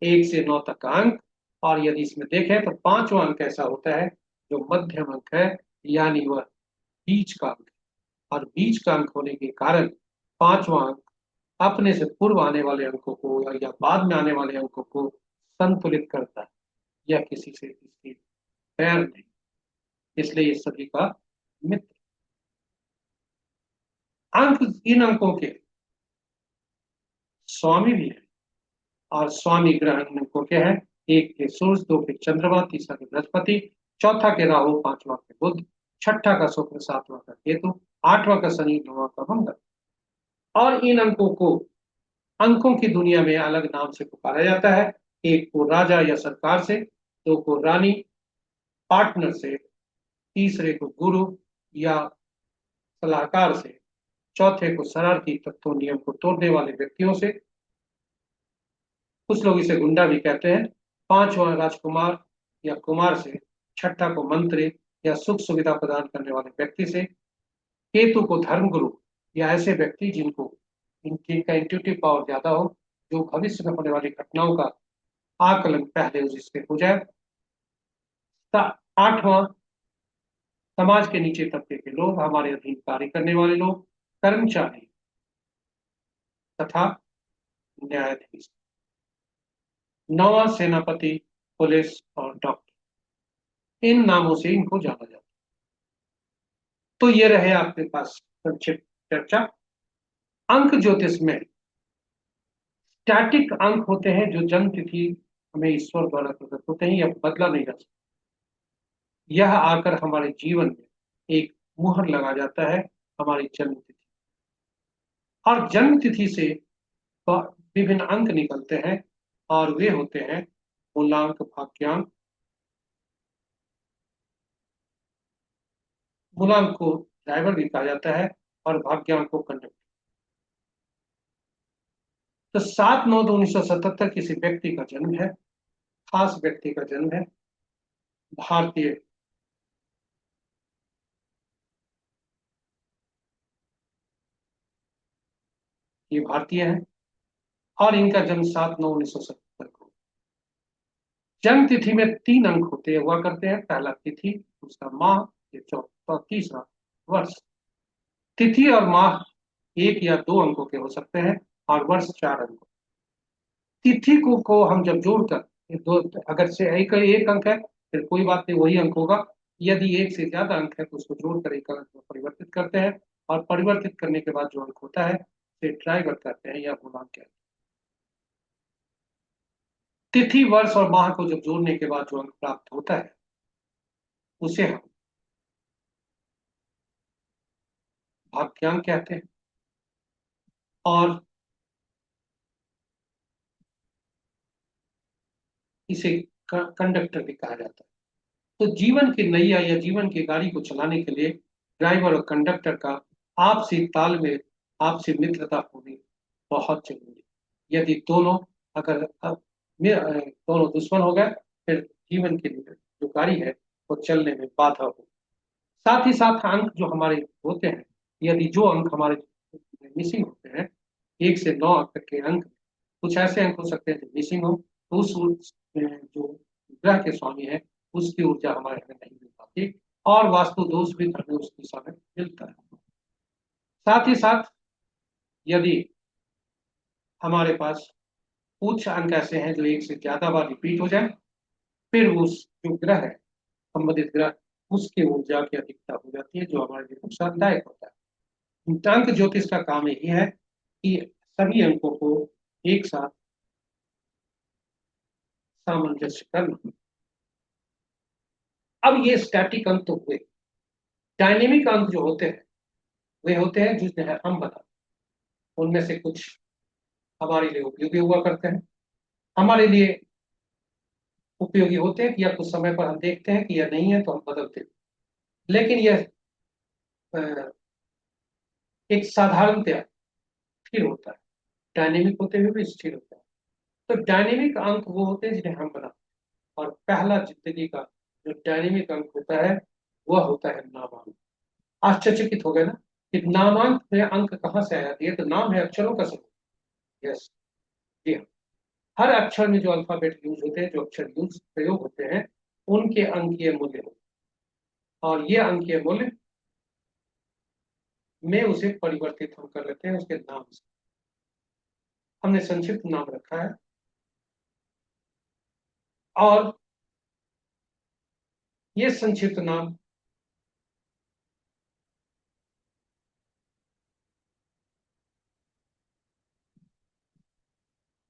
है। 1 से 9 तक का अंक। और यदि इसमें देखें तो पांचवा अंक ऐसा होता है जो मध्यम अंक है, यानी वह बीच का अंक है। और बीच का अंक होने के कारण पांचवा अंक अपने से पूर्व आने वाले अंकों को या बाद में आने वाले अंकों को संतुलित करता है, या किसी से इसकी पैर नहीं। इसलिए ये सभी का मित्र। अंक, इन अंकों के स्वामी भी है, और स्वामी ग्रह इन अंकों के हैं। 1 के सूर्य, 2 के चंद्रमा, तीसरा के बृहस्पति, चौथा के राहु, पांचवा के बुध, छठा का शुक्र, सातवां का केतु, आठवां का शनि, नौवां का मंगल। और इन अंकों को अंकों की दुनिया में अलग नाम से पुकारा जाता है। एक को राजा या सरकार से, दो को रानी पार्टनर से, तीसरे को गुरु या सलाहकार से, चौथे को शरारती तत्वों नियम को तोड़ने वाले व्यक्तियों से, कुछ लोग इसे गुंडा भी कहते हैं, पांचवा राजकुमार या कुमार से, छठा को मंत्री या सुख सुविधा प्रदान करने वाले व्यक्ति से, केतु को धर्मगुरु या ऐसे व्यक्ति जिनको जिनका इंट्यूटिव पावर ज्यादा हो, जो भविष्य में होने वाली घटनाओं का आकलन पहले उससे हो जाए। आठवां समाज के नीचे तबके के लोग, हमारे अधीन कार्य करने वाले लोग, कर्मचारी तथा न्यायाधीश। नौवां सेनापति, पुलिस और डॉक्टर। इन नामों से इनको जाना जाता है। तो ये रहे आपके पास संक्षिप्त चर्चा। अंक ज्योतिष में स्टैटिक अंक होते हैं, जो जन्म तिथि हमें ईश्वर द्वारा प्रदत्त होते हैं, यह बदला नहीं जा सकता। यह आकर हमारे जीवन में एक मुहर लगा जाता है, हमारी जन्म तिथि। और जन्म तिथि से विभिन्न अंक निकलते हैं, और वे होते हैं मूलांक, भाग्यांक। मूलांक को ड्राइवर भी कहा जाता है, और भाग्यांक को कंडक्टर। तो 7/9/1977 किसी व्यक्ति का जन्म है, खास व्यक्ति का जन्म है। भारतीय, ये भारतीय है और इनका जन्म 7/9/1970 को। जन्म तिथि में 3 अंक होते हुआ करते हैं। पहला तिथि, दूसरा माह, ये चौथा, तीसरा वर्ष। तिथि और माह 1 या 2 अंकों के हो सकते हैं और वर्ष 4 अंक। तिथि को हम जब जोड़कर, ये दो, अगर से एक एक अंक है फिर कोई बात नहीं, वही अंक होगा। यदि एक से ज्यादा अंक है तो उसको जोड़कर एक अंक में परिवर्तित करते हैं, और परिवर्तित करने के बाद जो अंक होता है उसे ट्राइगर कहते हैं या पूर्णांक कहते हैं। तिथि, वर्ष और माह को जब जोड़ने के बाद जो अंक प्राप्त होता है उसे हम भाग्यांक कहते हैं। और इसे कंडक्टर भी कहा जाता है। तो जीवन की नैया या जीवन की गाड़ी को चलाने के लिए ड्राइवर और कंडक्टर का आपसी तालमेल, आपसी मित्रता होनी बहुत जरूरी है। यदि दोनों, अगर दोनों दुश्मन हो गए, फिर जीवन की जो गाड़ी है वो चलने में बाधा हो। साथ ही साथ अंक जो हमारे होते हैं, यदि जो अंक हमारे मिसिंग होते हैं, 1 से 9 अंक तक के अंक, कुछ ऐसे अंक हो सकते हैं जो मिसिंग हो, तो जो ग्रह के स्वामी है उसकी ऊर्जा हमारे हमें नहीं मिल पाती, और वास्तु दोष भी हमें उस दिशा में मिलता है। साथ ही साथ यदि हमारे पास कुछ अंक ऐसे हैं जो एक से ज्यादा बार रिपीट हो जाए, फिर उस जो ग्रह है, संबंधित ग्रह, उसकी ऊर्जा की अधिकता हो जाती है, जो हमारे लिए नुकसानदायक होता है। अंक ज्योतिष का काम यही है कि सभी अंकों को एक साथ सामंजस्य करना। अब ये स्टैटिक अंक तो हुए। डायनेमिक अंक जो होते हैं वे होते हैं जिसमें हम बता, उनमें से कुछ हमारे लिए उपयोगी हुआ करते हैं, हमारे लिए उपयोगी होते हैं कि या कुछ समय पर हम देखते हैं कि यह नहीं है तो हम बदलते हैं। लेकिन यह एक साधारणतया स्थिर होता है। डायनेमिक होते हुए भी स्थिर होता है। तो डायनेमिक अंक वो होते हैं जिन्हें हम बनाते हैं, और पहला जिंदगी का जो डायनेमिक अंक होता है वह होता है नामांक। आश्चर्यचकित हो गए ना कि नामांक में अंक कहाँ से आया? ये तो नाम है, अक्षरों का समूह। यस, जी हाँ। हर अक्षर में जो अल्फाबेट यूज होते हैं, जो अक्षर यूज प्रयोग होते हैं, उनके अंकीय मूल्य होते हैं, और ये अंकीय मूल्य में उसे परिवर्तित हम कर लेते हैं उसके नाम से। हमने संक्षिप्त नाम रखा है, और ये संक्षिप्त नाम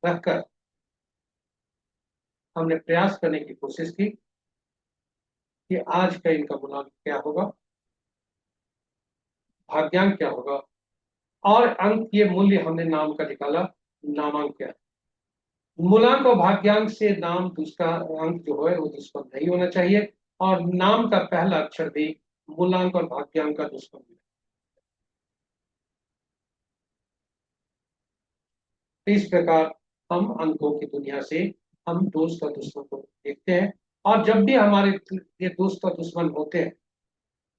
रखकर हमने प्रयास करने की कोशिश की कि आज का इनका गुणांक क्या होगा, भाग्यांक क्या होगा, और अंक ये मूल्य हमने नाम का निकाला। नामांक क्या है? मूलांक और भाग्यांक से नाम दूसरा अंक जो है वो दुश्मन नहीं होना चाहिए, और नाम का पहला अक्षर भी मूलांक और भाग्यांक का दुश्मन है। तो इस प्रकार हम अंकों की दुनिया से हम दोस्त और दुश्मन को देखते हैं। और जब भी हमारे ये दोस्त और दुश्मन होते हैं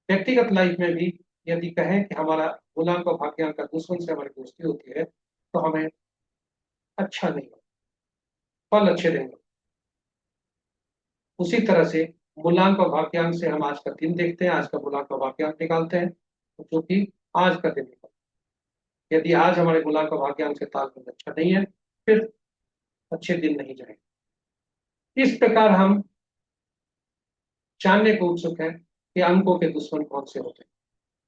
व्यक्तिगत लाइफ में भी, यदि कहें कि हमारा मूलांक और भाग्यांक का दुश्मन से हमारी दोस्ती होती है तो हमें अच्छा नहीं होगा, फल अच्छे देंगे। उसी तरह से मूलांक और भाग्यांक से हम आज का दिन देखते हैं, आज का मूलांक और भाग्यांक निकालते हैं, जो कि आज का दिन निकलता है। यदि आज हमारे मूलांक और भाग्यांक से तालमेल अच्छा नहीं है, फिर अच्छे दिन नहीं जाएंगे। इस प्रकार हम जानने को उत्सुक हैं कि अंकों के दुश्मन कौन से होते हैं।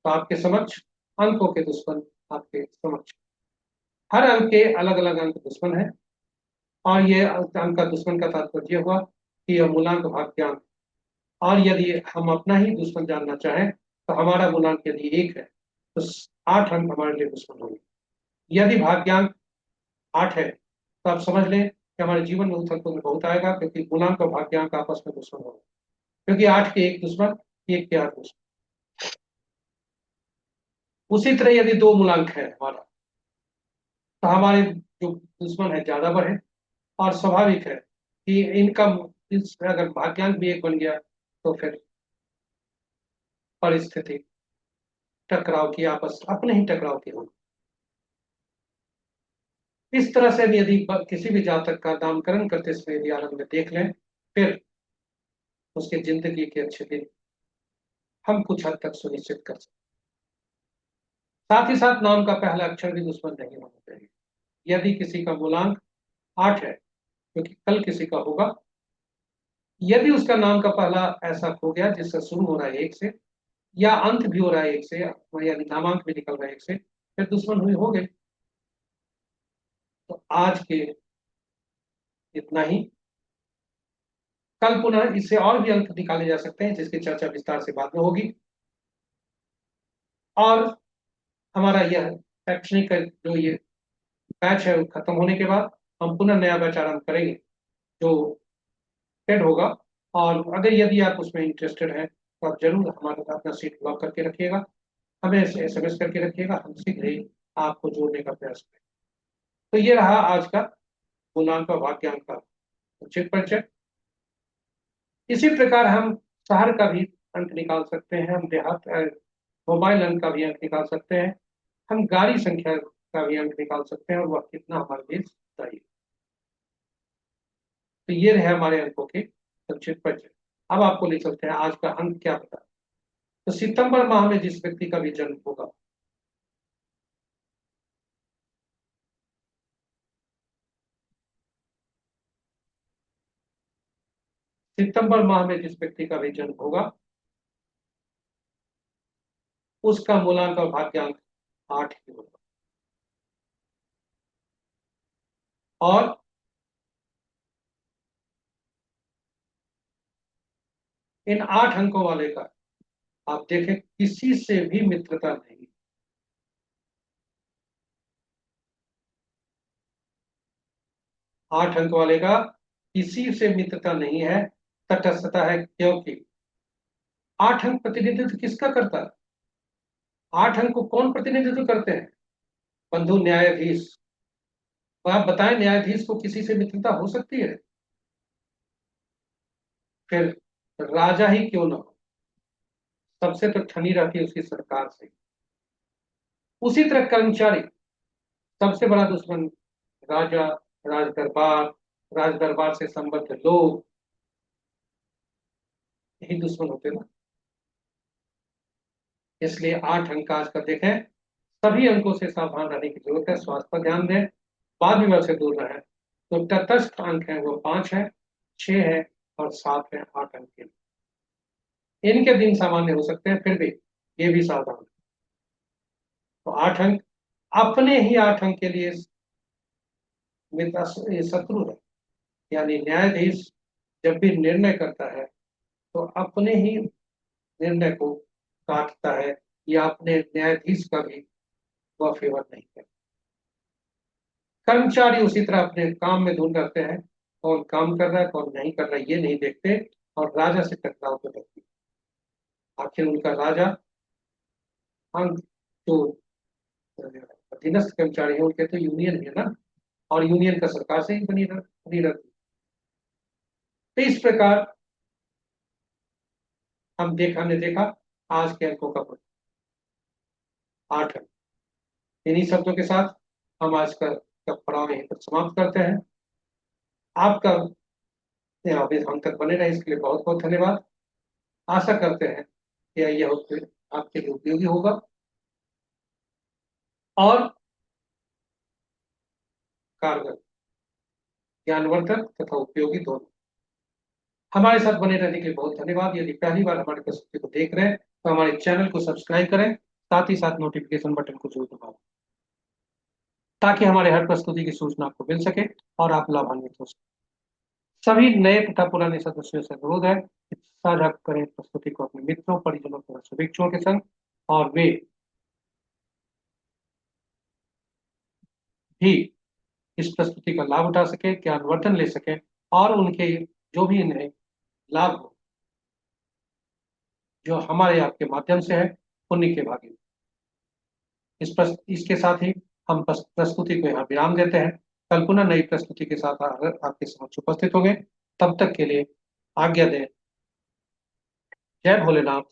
तो आपके समक्ष अंकों के दुश्मन आपके समक्ष, हर अंक के अलग अलग अंक दुश्मन है, और ये अंक का दुश्मन का तात्पर्य हुआ कि यह मूलांक भाग्यांक। और यदि हम अपना ही दुश्मन जानना चाहें तो हमारा गुणांक यदि 1 है तो 8 अंक हमारे लिए दुश्मन होंगे। यदि भाग्यांक 8 है तो आप समझ लें कि हमारे जीवन में उथल पुथल बहुत आएगा, क्योंकि गुणांक और भाग्यांक आपस में दुश्मन होंगे। क्योंकि 8 के एक दुश्मन, 1 के 8 दुश्मन। उसी तरह यदि 2 मूलांक है हमारा, तो हमारे जो दुश्मन है ज्यादा बढ़े, और स्वाभाविक है कि इनका अगर भाग्यांक भी एक बन गया तो फिर परिस्थिति टकराव की, आपस अपने ही टकराव की होगी। इस तरह से यदि किसी भी जातक का नामकरण करते समय यदि आरंभ में देख लें, फिर उसके जिंदगी के अच्छे दिन हम कुछ हद तक सुनिश्चित कर सकते। साथ ही साथ नाम का पहला अक्षर भी दुश्मन नहीं होना चाहिए। यदि किसी का मूलांक 8 है, क्योंकि कल किसी का होगा, यदि उसका नाम का पहला ऐसा हो गया जिसका शुरू हो रहा है 1 से, या अंत भी हो रहा है 1 से, यानी नामांक भी निकल रहा है 1 से, फिर दुश्मन हुई हो गए। तो आज के इतना ही। कल पुनः इससे और भी अंक निकाले जा सकते हैं, जिसकी चर्चा विस्तार से बाद में होगी। और हमारा यह शैक्षणिक जो ये बैच है, खत्म होने के बाद हम पुनः नया बैच आरंभ करेंगे, जो टेड होगा। और अगर यदि आप उसमें इंटरेस्टेड हैं तो आप जरूर हमारे साथ अपना सीट ब्लॉक करके रखिएगा, हमें SMS करके रखिएगा, हम शीघ्र ही आपको जोड़ने का प्रयास करें। तो ये रहा आज का पूर्णांक और वाक्यांक का उचित परिचय। इसी प्रकार हम शहर का भी अंक निकाल सकते हैं, हम देहात मोबाइल अंक का भी अंक निकाल सकते हैं, हम गाड़ी संख्या का भी अंक निकाल सकते हैं, और वह कितना हमारे लिए चाहिए। तो ये रहे हमारे अंकों के संक्षिप्त परिचय। अब आपको ले चलते हैं आज का अंक क्या बता। तो सितंबर माह में जिस व्यक्ति का भी जन्म होगा, सितंबर माह में जिस व्यक्ति का भी जन्म होगा, उसका मूलांक और भाग्यांक 8 ही होगा। और इन 8 अंकों वाले का आप देखें किसी से भी मित्रता नहीं। 8 अंक वाले का किसी से मित्रता नहीं है, तटस्थता है, क्योंकि 8 अंक प्रतिनिधित्व किसका करता है? 8 अंक को कौन प्रतिनिधित्व करते हैं? बंधु न्यायाधीश। तो आप बताएं, न्यायाधीश को किसी से मित्रता हो सकती है? फिर राजा ही क्यों ना हो, सबसे तो ठनी रहती है उसकी सरकार से। उसी तरह कर्मचारी, सबसे बड़ा दुश्मन राजा, राज दरबार, राज दरबार से संबद्ध लोग, यही दुश्मन होते ना। इसलिए 8 अंक आज का देखें, सभी अंकों से सावधान रहने की जरूरत है, स्वास्थ्य पर ध्यान दें, वाद विवाद से दूर रहें। तो तटस्थ अंक है वो 5 है, 6 है और 7 है 8 अंक के। इनके दिन सामान्य हो सकते हैं, फिर भी ये भी सावधान है। तो 8 अंक अपने ही 8 अंक के लिए ये शत्रु है। यानी न्यायाधीश जब भी निर्णय करता है तो अपने ही निर्णय को काटता है, या अपने न्यायाधीश का भी वह फेवर नहीं करता। कर्मचारी उसी तरह अपने काम में धुन रहते हैं, कौन काम कर रहा है कौन नहीं कर रहा है ये नहीं देखते, और राजा से टकराव तो रहती है। आखिर उनका राजा, हम जो अधीनस्थ कर्मचारी हैं उनके तो यूनियन है ना, और यूनियन का सरकार से ही बनी रहती है। तो इस प्रकार हमने देखा आज के अंकों का 8 अंक। इन्हीं शब्दों के साथ हम आज का पड़ाव यहीं पर समाप्त करते हैं। आपका अभी हम तक बने रहे इसके लिए बहुत बहुत धन्यवाद। आशा करते हैं कि यह आपके लिए उपयोगी होगा और कारगर, ज्ञानवर्धक तथा उपयोगी दोनों। हमारे साथ बने रहने के लिए बहुत धन्यवाद। यदि पहली बार हमारे प्रस्तुति को देख रहे हैं तो हमारे चैनल को सब्सक्राइब करें, साथ ही साथ नोटिफिकेशन बटन को जरूर दबाएं, ताकि हमारे हर प्रस्तुति की सूचना आपको मिल सके और आप लाभान्वित हो सके। सभी नए तथा पुराने सदस्यों से अनुरोध है कि साझा करें प्रस्तुति को अपने मित्रों, परिजनों तथा शुभेच्छुओं के संग, और वे भी इस प्रस्तुति का लाभ उठा सके, ज्ञानवर्धन ले सके, और उनके जो भी इन्हें लाभ हो, जो हमारे आपके माध्यम से है, पुण्य के भागी। इसके साथ ही हम प्रस्तुति को यहाँ विराम देते हैं। कल पुनः नई प्रस्तुति के साथ आपके समक्ष उपस्थित होंगे। तब तक के लिए आज्ञा दें। जय भोलेनाथ,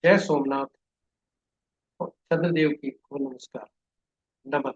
जय सोमनाथ, और चंद्रदेव की को नमस्कार, नमन।